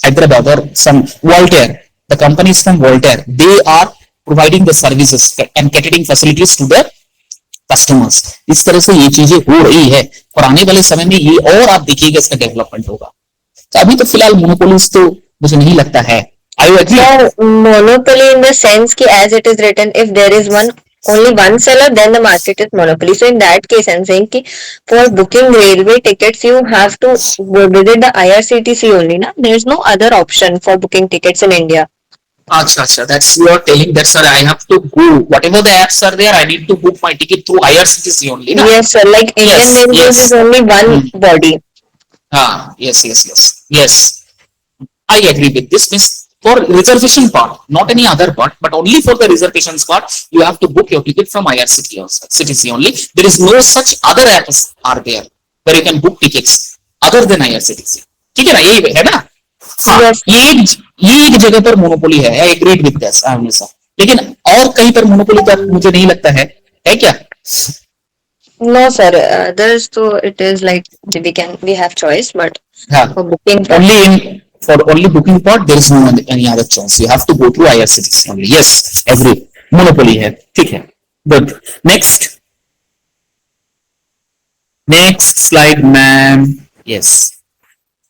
Hyderabad or some Voltaire, the companies from Voltaire, they are providing the services and catering facilities to the customers. इस तरह से ये चीजें हो रही है और आने वाले समय में ये और आप देखिएगा इसका डेवलपमेंट होगा। तो अभी तो फिलहाल मोनोपोलिस तो मुझे नहीं लगता है। I agree. No, monopoly in the sense ki as it is written, if there is only one seller, then the market is monopoly. So in that case, I'm saying ki for booking railway tickets, you have to visit the IRCTC only, na? There is no other option for booking tickets in India. अच्छा, that's you are telling that sir, I have to go whatever the apps are there, I need to book my ticket through IRCTC only, na? Yes, sir. Like Indian Railways is only one body. Yes. I agree with this. Means for reservation part, not any other part, but only for the reservations part, you have to book your ticket from IRCTC only. There is no such other apps are there where you can book tickets other than IRCTC. ठीक है ना, यही है ना? हाँ, Yes. ये एक जगह पर मोनोपोली है। आई एग्रीड विद दिस हमेशा, लेकिन और कहीं पर मोनोपोली का मुझे नहीं लगता है क्या? No, sir. Others, so it is like we have choice, but हाँ, for booking, for only booking part there is no any other choice. You have to go through IRCTC only. Yes, agree. Monopoly है, ठीक है, good. Next slide, ma'am. Yes.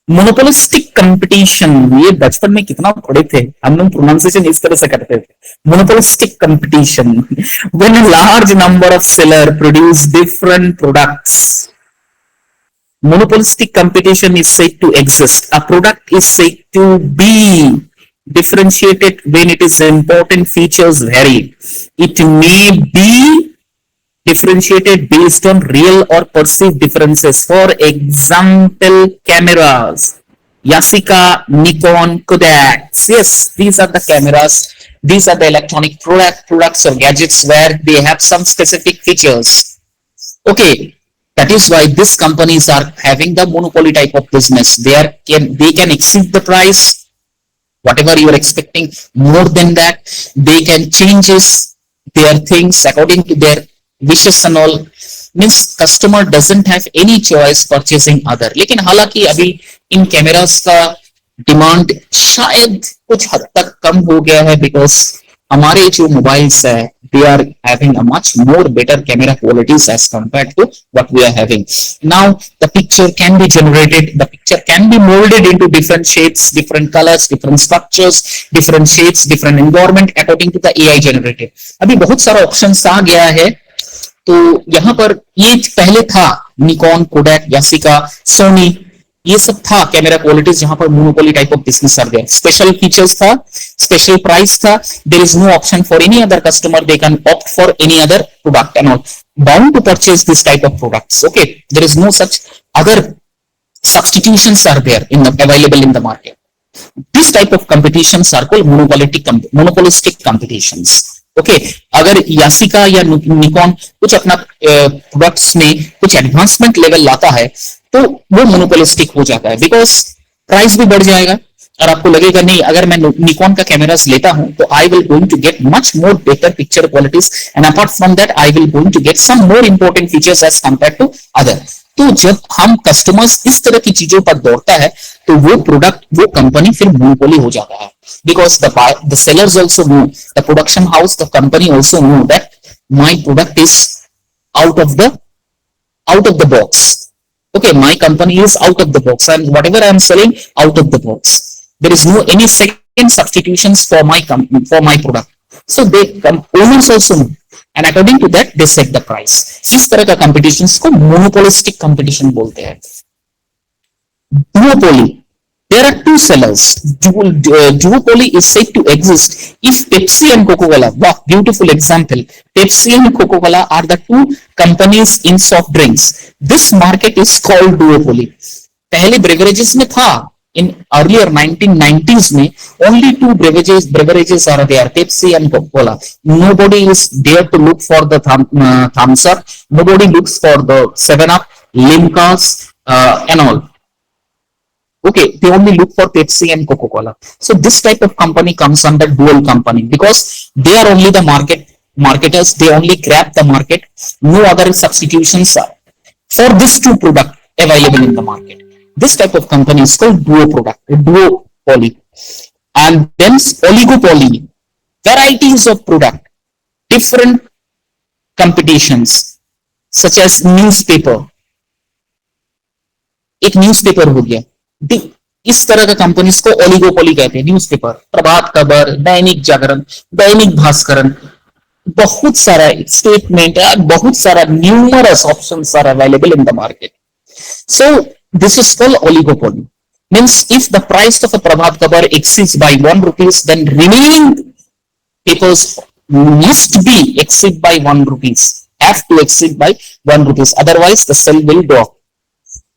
Monopolistic competition, ये बचपन में कितना पढ़े थे हम लोग, प्रोनाउंसिएशन इस तरह से करते थे। Monopolistic competition, when a large number of seller produce different products, monopolistic competition is said to exist. A product is said to be differentiated when its important features vary. It may be differentiated based on real or perceived differences. For example, cameras, Yashica, Nikon, Kodak. Yes, these are the cameras. These are the electronic products or gadgets where they have some specific features. Okay, that is why these companies are having the monopoly type of business. They can exceed the price, whatever you are expecting, more than that. They can change their things according to their wishes and all. Means customer doesn't have any choice purchasing other. लेकिन हालांकि अभी इन cameras का demand शायद कुछ हद तक कम हो गया है, बिकॉज हमारे जो मोबाइल्स है, they are having a much more better camera qualities as compared to what we are having now. The picture can be generated, the picture can be molded into different shapes, different colors, different structures, different shapes, different environment according to the AI generated. अभी बहुत सारा options आ गया है। तो यहाँ पर ये पहले था निकॉन, कोडैक, यासिका, सोनी, ये सब था कैमरा क्वालिटीज जहां पर monopoly type of business are there. Special features था, स्पेशल प्राइस था, there is no option for any other customer, they can opt for any other product and all, bound to purchase this type of products. Okay, there is no such other substitutions are there available in the market. This type of competitions are called monopolistic competitions. Okay, अगर Yashica या Nikon कुछ अपना products में कुछ advancement level लाता है तो वो मोनोपोलिस्टिक हो जाता है, बिकॉज प्राइस भी बढ़ जाएगा और आपको लगेगा नहीं, अगर मैं निकॉन का कैमरास लेता हूं तो I will going to get much more better picture qualities and apart from that I will going to get some more important features as compare to other. तो जब हम कस्टमर्स इस तरह की चीजों पर दौड़ता है तो वो प्रोडक्ट, वो कंपनी फिर मोनोपोली हो जाता है, because the sellers also know, the production house, the company also know that my product is out of the box. Okay, my company is out of the box and whatever I am selling out of the box. There is no any second substitutions for my company, for my product. So they owners also know. And according to that they set the price. इस तरह का competitions को monopolistic competition बोलते हैं. Duopoly. There are two sellers. Duopoly is said to exist if Pepsi and Coca-Cola. Wow, beautiful example. Pepsi and Coca-Cola are the two companies in soft drinks. This market is called duopoly. पहले beverages में था. In earlier 1990s में only two beverages are there, Pepsi and Coca-Cola. Nobody is there to look for the Thumbs Up. Nobody looks for the 7-Up, Limcas, and all. Okay, they only look for Pepsi and Coca-Cola. So this type of company comes under dual company because they are only the marketers. They only grab the market. No other substitutions are for this two product available in the market. This type of company is called duopoly. And then oligopoly, varieties of product, different competitions, such as newspaper. एक newspaper हो गया, इस तरह का companies को oligopoly कहते हैं. Newspaper, Prabhat Khabar, Dainik Jagran, दैनिक भास्करन, बहुत सारा स्टेटमेंट, बहुत सारा numerous options are available in the market. So this is called oligopoly. Means if the price of a Prabhat Khabar exceeds by 1 rupees, then remaining papers must be exceed by 1 rupees. Have to exceed by 1 rupees. Otherwise, the sale will drop.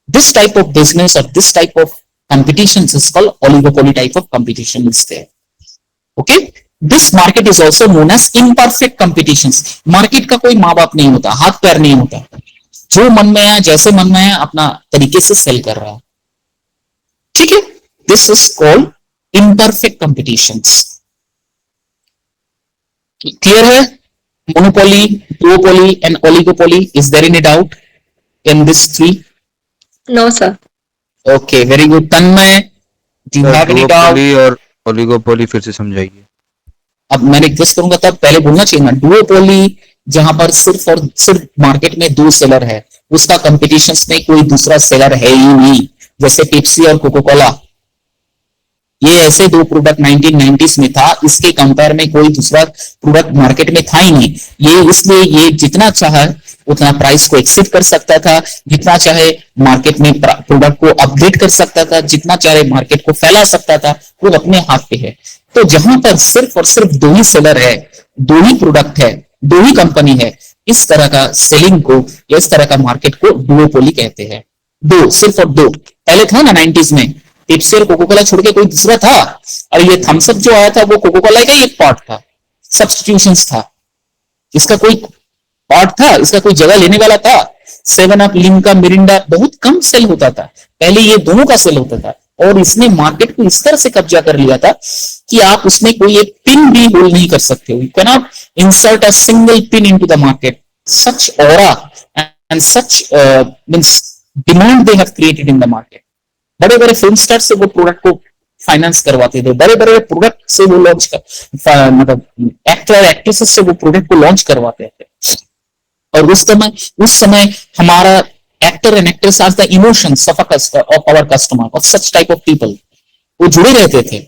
This type of business or this type of competitions is called oligopoly type of competition is there. Okay. This market is also known as imperfect competitions. Market का कोई माँ बाप नहीं होता, हाथ पैर नहीं होता. जो मन में है, जैसे मन में है, अपना तरीके से सेल कर रहा है. ठीक है. This is called imperfect competitions. Clear है? Monopoly, duopoly and oligopoly. Is there any doubt in this three? No, sir. Okay, very good. Tanmay, do you have any doubt? duopoly और ओलिगोपोली फिर से समझाइए. अब मैं रिक्वेस्ट करूंगा, तब पहले बोलना चाहिए ना. डुओपोली जहां पर सिर्फ और सिर्फ मार्केट में 2 सेलर है, उसका कंपटीशन में कोई दूसरा सेलर है ही नहीं. जैसे पेप्सी और कोका कोला, ये ऐसे 2 प्रोडक्ट 1990s में था. इसके कंपेयर में कोई दूसरा प्रोडक्ट मार्केट में था ही नहीं. ये इसलिए ये जितना चाहे उतना प्राइस को एक्सीड कर सकता था, जितना चाहे मार्केट में प्रोडक्ट को अपग्रेड कर सकता था, जितना चाहे मार्केट को फैला सकता था, वो अपने हाथ पे है. तो जहां पर सिर्फ और सिर्फ 2 ही सेलर है, 2 ही प्रोडक्ट है, 2 ही कंपनी है, इस तरह का सेलिंग को या इस तरह का मार्केट को डुओपोली कहते हैं. 2, सिर्फ और 2. पहले था ना 90s में पेप्सी और कोका कोला छोड़ के कोई दूसरा था, और ये थम्स अप जो आया था वो कोका कोला का एक पार्ट था, सब्स्टिट्यूशंस था. इसका कोई पार्ट था, इसका कोई जगह लेने वाला था. 7 अप, लिम्का, मिरिंडा बहुत कम सेल होता था. पहले ये दोनों का सेल होता था, और इसने मार्केट को इस तरह से कब्जा कर लिया था कि आप उसमें कोई एक पिन भी होल्ड नहीं कर सकते हो. You can not insert a single pin into the market. Such aura and such means demand they have created in the market. बड़े बड़े फिल्म स्टार से वो प्रोडक्ट को फाइनेंस करवाते थे, बड़े बड़े प्रोडक्ट से वो लॉन्च कर, मतलब एक्टर एक्ट्रेसेस से वो प्रोडक्ट को लॉन्च करवाते थे. और उस समय हमारा actor and actress are the emotions of our customer, of such type of people. वो जुड़े रहते थे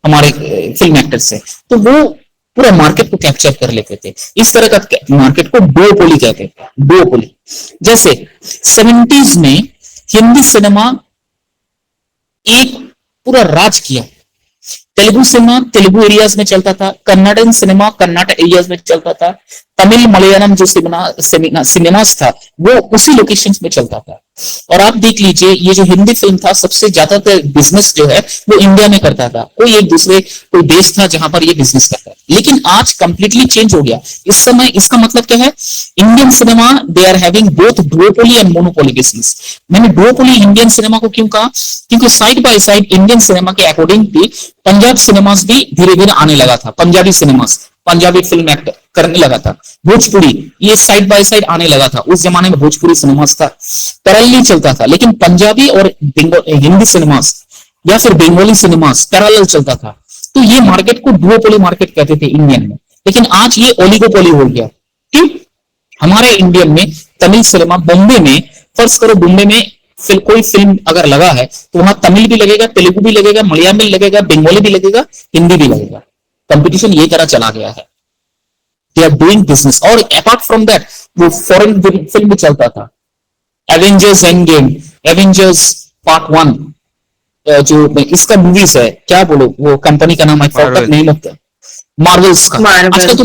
हमारे फिल्म एक्टर से, तो वो पूरा मार्केट को कैप्चर कर लेते थे. इस तरह का मार्केट को डुओपोली कहते हैं. डुओपोली. जैसे 70s में हिंदी सिनेमा एक पूरा राज किया. तेलुगु सिनेमा तेलुगु एरियाज में चलता था, कन्नड़न सिनेमा कर्नाटक एरियाज में चलता था, तमिल मलयालम जो सिनेमास था वो उसी लोकेशंस में चलता था. और आप देख लीजिए, ये जो हिंदी फिल्म था सबसे ज्यादातर बिजनेस जो है वो इंडिया में करता था. कोई एक दूसरे कोई देश था जहां पर ये बिजनेस करता था. लेकिन आज कंप्लीटली चेंज हो गया. इस समय इसका मतलब क्या है? Indian cinema they are having both duopoly and monopoly business. मैंने डुओपोली इंडियन सिनेमा को क्यों कहा? क्योंकि side by side Indian cinema के अकॉर्डिंग भी पंजाब सिनेमास भी धीरे धीरे आने लगा था. Punjabi cinemas, Punjabi film actor करने लगा था. भोजपुरी ये साइड बाय साइड आने लगा था. उस जमाने में भोजपुरी सिनेमास था, पैरेलल चलता था. लेकिन पंजाबी और हिंदी सिनेमास या फिर बंगाली सिनेमास पैरेलल चलता था. तो ये मार्केट को डुओपोली मार्केट कहते थे इंडियन में. लेकिन आज ये ओलिगोपोली हो गया. ठीक, हमारे इंडियन में तमिल सिनेमा, बॉम्बे में फर्ज करो, बॉम्बे में कोई फिल्म अगर लगा है तो वहां तमिल भी लगेगा, तेलुगु भी लगेगा, मलयालम भी लगेगा, बंगाली भी लगेगा, हिंदी भी लगेगा. कंपटीशन ये तरह चला गया है. They are doing business. और अपार्ट फ्रॉम दैट वो फॉरेन फिल्म भी चलता था. Avengers Endgame, Avengers part 1, जो इसका मूवीज है, क्या बोलो वो कंपनी का नाम है, forgot name of the Marvels का. आजकल तो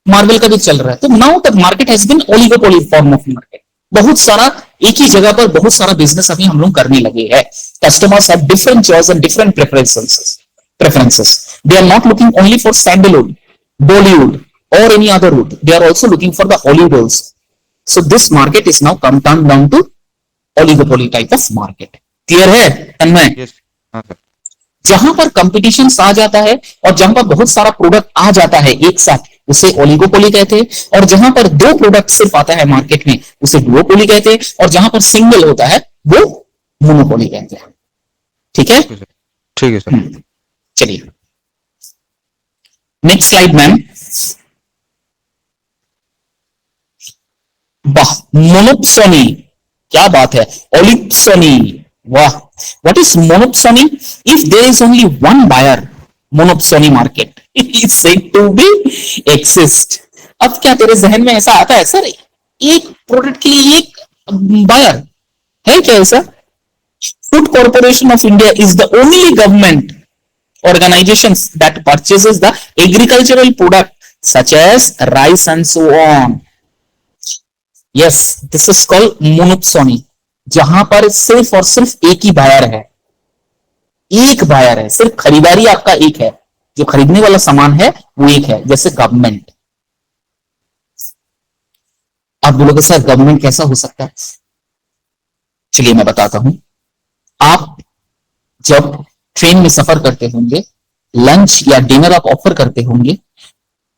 मार्वल का भी चल रहा है. तो now the market has been oligopoly form of market. बहुत सारा एक ही जगह पर बहुत सारा बिजनेस अभी हम लोग करने लगे हैं. Customers have different choice and different preferences. They are not looking only for sandalwood, Bollywood, or any other wood. They are also looking for the Hollywood also. So this market is now come down to oligopoly type of market. Clear है तन्मय? Yes. हाँ sir. जहां पर competition आ जाता है और जहां पर बहुत सारा प्रोडक्ट आ जाता है एक साथ, उसे ओलिगोपोली कहते हैं। और जहां पर दो प्रोडक्ट सिर्फ आता है मार्केट में, उसे डुओपोली कहते हैं। और जहां पर सिंगल होता है वो मोनोपोली कहते हैं। ठीक है, ठीक है सर। चलिए नेक्स्ट स्लाइड मैम। वाह, मोनोप्सोनी, क्या बात है। ओलिगोपोली, वाह। What is monopsony? If there is only one buyer, monopsony market is said to be exist. अब क्या तेरे जहन में ऐसा आता है, सर एक प्रोडक्ट के लिए एक बायर है क्या ऐसा? Food corporation of India is the only government organization that purchases the agricultural product such as rice and so on. Yes, this is called monopsony, जहां पर सिर्फ और सिर्फ एक ही बायर है, एक बायर है, सिर्फ खरीदारी आपका एक है, जो खरीदने वाला सामान है वो एक है, जैसे गवर्नमेंट। आप बोलोगे सर गवर्नमेंट कैसा हो सकता है? चलिए मैं बताता हूं। आप जब ट्रेन में सफर करते होंगे, लंच या डिनर आप ऑफर करते होंगे,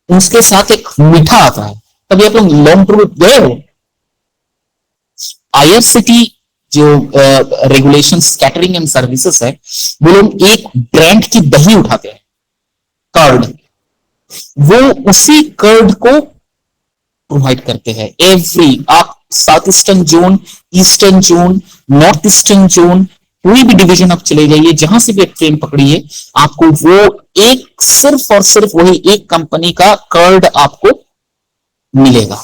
उसके साथ एक मीठा आता है। कभी आप लोग लॉन्ग टूर गए हो? आईआरसीटी जो रेगुलेशंस कैटरिंग एंड सर्विसेज है, वो लोग एक ब्रांड की दही उठाते हैं, कर्ड, वो उसी कर्ड को प्रोवाइड करते हैं एवरी, आप south eastern zone, eastern zone, north eastern zone, कोई भी डिवीजन आप चले जाइए, जहां से भी ट्रेन पकड़िए, आपको वो एक सिर्फ और सिर्फ वही एक कंपनी का कर्ड आपको मिलेगा।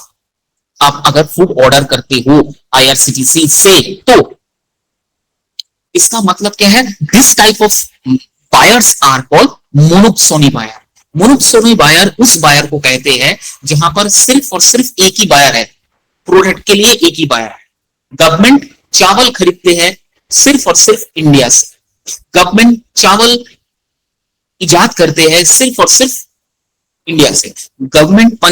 आप अगर फूड ऑर्डर करते हो आईआरसीटीसी से, तो इसका मतलब क्या है? This type of buyers are called monopsony buyer. Monopsony buyer उस बायर को कहते हैं जहां पर सिर्फ और सिर्फ एक ही बायर है, प्रोडक्ट के लिए एक ही बायर है। गवर्नमेंट चावल खरीदते हैं सिर्फ और सिर्फ इंडिया से, गवर्नमेंट चावल इजाद करते हैं सिर्फ और सिर्फ इंडिया से, गवर्नमेंट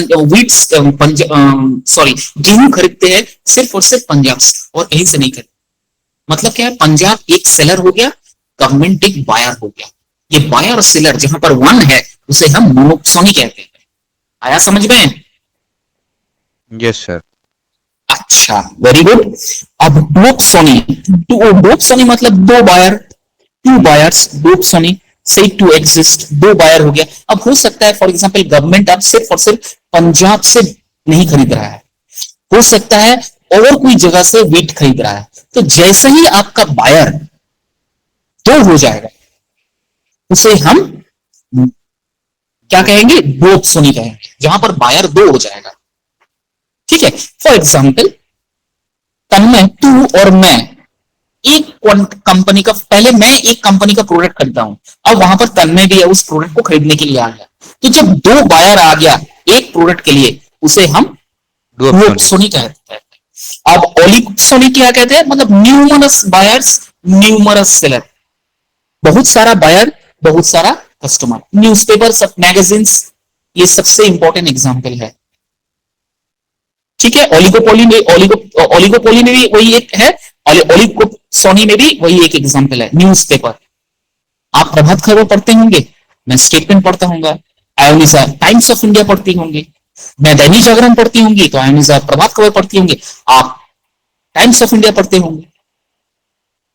गेहूं खरीदते हैं सिर्फ और सिर्फ पंजाब से, और कहीं से नहीं खरीदते। मतलब क्या है? पंजाब एक सेलर हो गया, गवर्नमेंट एक बायर हो गया। ये बायर और सेलर जहां पर वन है, उसे हम मोनोप्सोनी कहते हैं। आया समझ में? Yes sir. अच्छा, वेरी गुड। अब डुओप्सोनी, डुओप्सोनी मतलब दो बायर, टू बायर्स, डुओप्सोनी से टू एग्जिस्ट, दो बायर हो गया। अब हो सकता है फॉर एग्जांपल गवर्नमेंट अब सिर्फ और सिर्फ पंजाब से नहीं खरीद रहा है, हो सकता है और कोई जगह से वीट खरीद रहा है, तो जैसे ही आपका बायर दो हो जाएगा, उसे हम क्या कहेंगे? डुओप्सोनी कहेंगे, जहां पर बायर दो हो जाएगा। ठीक है, फॉर एग्जाम्पल तन्मय, तू और मैं एक कंपनी का, पहले मैं एक कंपनी का प्रोडक्ट खरीदता हूं, अब वहां पर तन्मय भी है, उस प्रोडक्ट को खरीदने के लिए आ गया। तो जब दो बायर आ गया एक प्रोडक्ट के लिए, उसे हम डुओप्सोनी कहते हैं। अब ओलिगोप्सोनी क्या कहते हैं? मतलब न्यूमरस बायर्स, न्यूमरस सेलर, बहुत सारा बायर, बहुत सारा कस्टमर। न्यूज़पेपर्स, मैगजीन्स, ये सबसे इंपॉर्टेंट एग्जांपल है। ठीक है, ओलिगोपोली में, ओलिगोपोली में भी वही एक है, ओलिगोप्सोनी में भी वही एक एग्जांपल है। न्यूज़पेपर, आप प्रभात खबर पढ़ते होंगे, मैं स्टेटमेंट पढ़ता हूंगा, आयोनिजा टाइम्स ऑफ इंडिया पढ़ती होंगे, मैं दैनिक जागरण पढ़ती होंगी, तो आयोनिजा प्रभात खबर पढ़ती होंगे, आप टाइम्स ऑफ इंडिया पढ़ते होंगे।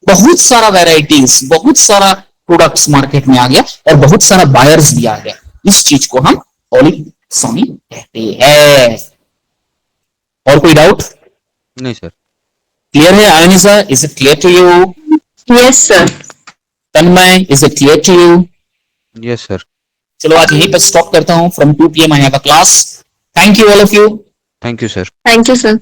बहुत सारा वैरायटीज, बहुत सारा प्रोडक्ट्स मार्केट में आ गया और बहुत सारा बायर्स भी आ गया। इस चीज को हम ओलिगोप्सोनी कहते हैं। और कोई डाउट? नहीं सर। क्लियर है Ayonija? Is it clear to you? Yes, sir. Tanmay, is it clear to you? Yes sir. चलो आज यहीं पर स्टॉप करता हूं। From 2 PM I have a class. Thank you all of you. Thank you sir. Thank you, sir.